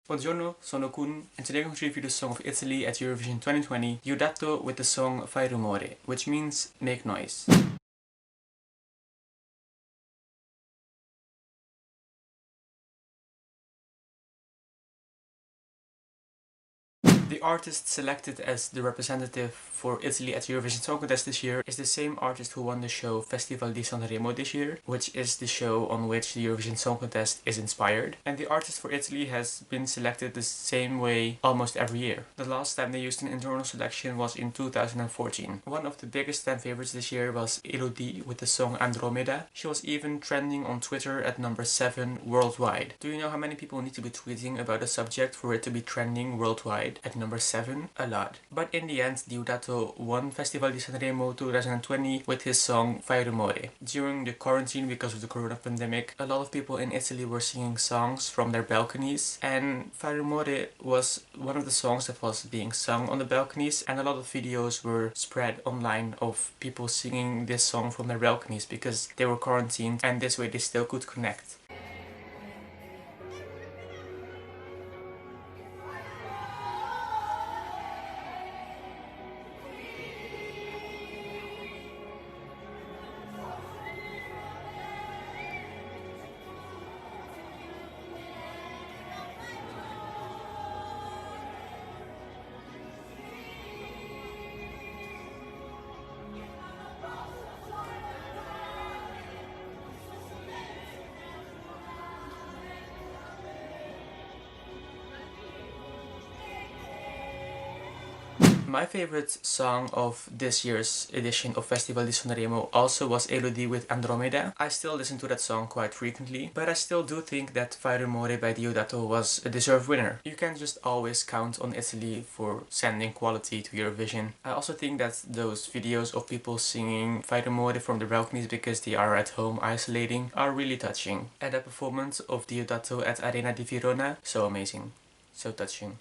Buongiorno, sono Koen, and today I'm going to review the song of Italy at Eurovision 2020, Diodato, with the song Fai Rumore, which means make noise. The artist selected as the representative for Italy at Eurovision Song Contest this year is the same artist who won the show Festival di Sanremo this year, which is the show on which the Eurovision Song Contest is inspired. And the artist for Italy has been selected the same way almost every year. The last time they used an internal selection was in 2014. One of the biggest fan favorites this year was Elodie with the song Andromeda. She was even trending on Twitter at number 7 worldwide. Do you know how many people need to be tweeting about a subject for it to be trending worldwide at number 7? A lot. But in the end, Diodato won Festival di Sanremo 2020 with his song Fai Rumore. During the quarantine because of the corona pandemic, a lot of people in Italy were singing songs from their balconies, and Fai Rumore was one of the songs that was being sung on the balconies, and a lot of videos were spread online of people singing this song from their balconies because they were quarantined and this way they still could connect. My favorite song of this year's edition of Festival di Sanremo also was Elodie with Andromeda. I still listen to that song quite frequently, but I still do think that Fai Rumore by Diodato was a deserved winner. You can't just always count on Italy for sending quality to Eurovision. I also think that those videos of people singing Fai Rumore from their balconies because they are at home isolating are really touching. And that performance of Diodato at Arena di Verona, so amazing, so touching.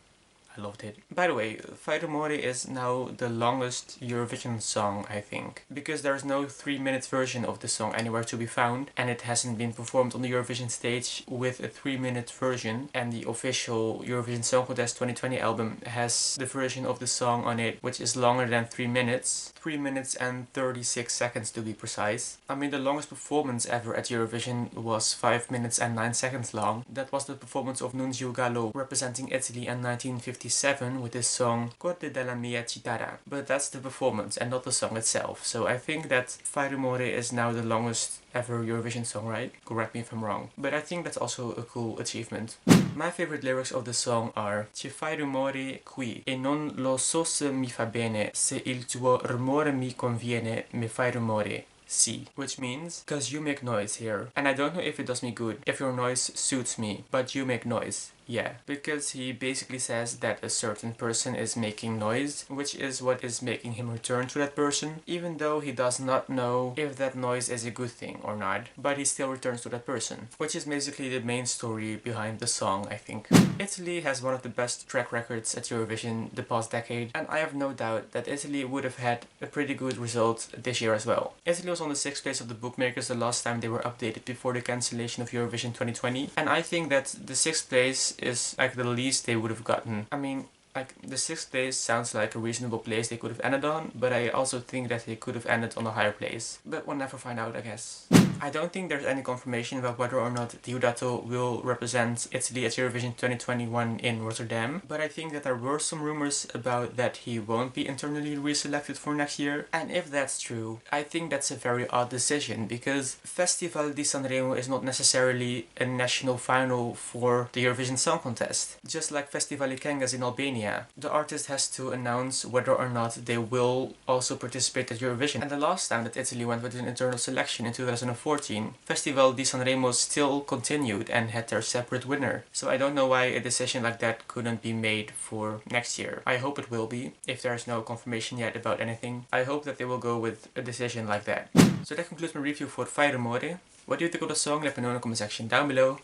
I loved it. By the way, Fai Rumore is now the longest Eurovision song, I think. Because there's no 3-minute version of the song anywhere to be found, and it hasn't been performed on the Eurovision stage with a 3-minute version, and the official Eurovision Song Contest 2020 album has the version of the song on it which is longer than 3 minutes. 3 minutes and 36 seconds to be precise. I mean, the longest performance ever at Eurovision was 5 minutes and 9 seconds long. That was the performance of Nunzio Gallo representing Italy in 1957 with his song Corde della mia chitarra. But that's the performance and not the song itself. So I think that Fai Rumore is now the longest ever Eurovision song, right? Correct me if I'm wrong. But I think that's also a cool achievement. My favorite lyrics of the song are Ci fai rumore qui e non lo so se mi fa bene, se il tuo rumore mi conviene, mi fai rumore. See, which means, cause you make noise here, and I don't know if it does me good, if your noise suits me, but you make noise. Yeah, because he basically says that a certain person is making noise, which is what is making him return to that person, even though he does not know if that noise is a good thing or not, but he still returns to that person, which is basically the main story behind the song, I think. Italy has one of the best track records at Eurovision the past decade, and I have no doubt that Italy would have had a pretty good result this year as well. Italy was on the 6th place of the bookmakers the last time they were updated before the cancellation of Eurovision 2020, and I think that the 6th place is like the least they would have gotten. I mean, like, the 6th place sounds like a reasonable place they could have ended on, but I also think that they could have ended on a higher place. But we'll never find out, I guess. I don't think there's any confirmation about whether or not Diodato will represent Italy at Eurovision 2021 in Rotterdam, but I think that there were some rumors about that he won't be internally reselected for next year, and if that's true, I think that's a very odd decision, because Festival di Sanremo is not necessarily a national final for the Eurovision Song Contest. Just like Festival Ikengas in Albania, the artist has to announce whether or not they will also participate at Eurovision. And the last time that Italy went with an internal selection in 2014, Festival di Sanremo still continued and had their separate winner. So I don't know why a decision like that couldn't be made for next year. I hope it will be, if there's no confirmation yet about anything. I hope that they will go with a decision like that. So that concludes my review for Fai Rumore. What do you think of the song? Let me know in the comment section down below.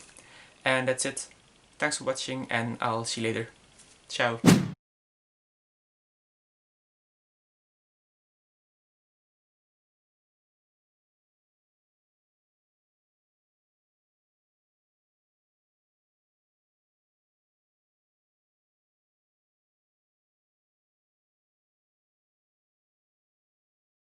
And that's it. Thanks for watching and I'll see you later. Ciao.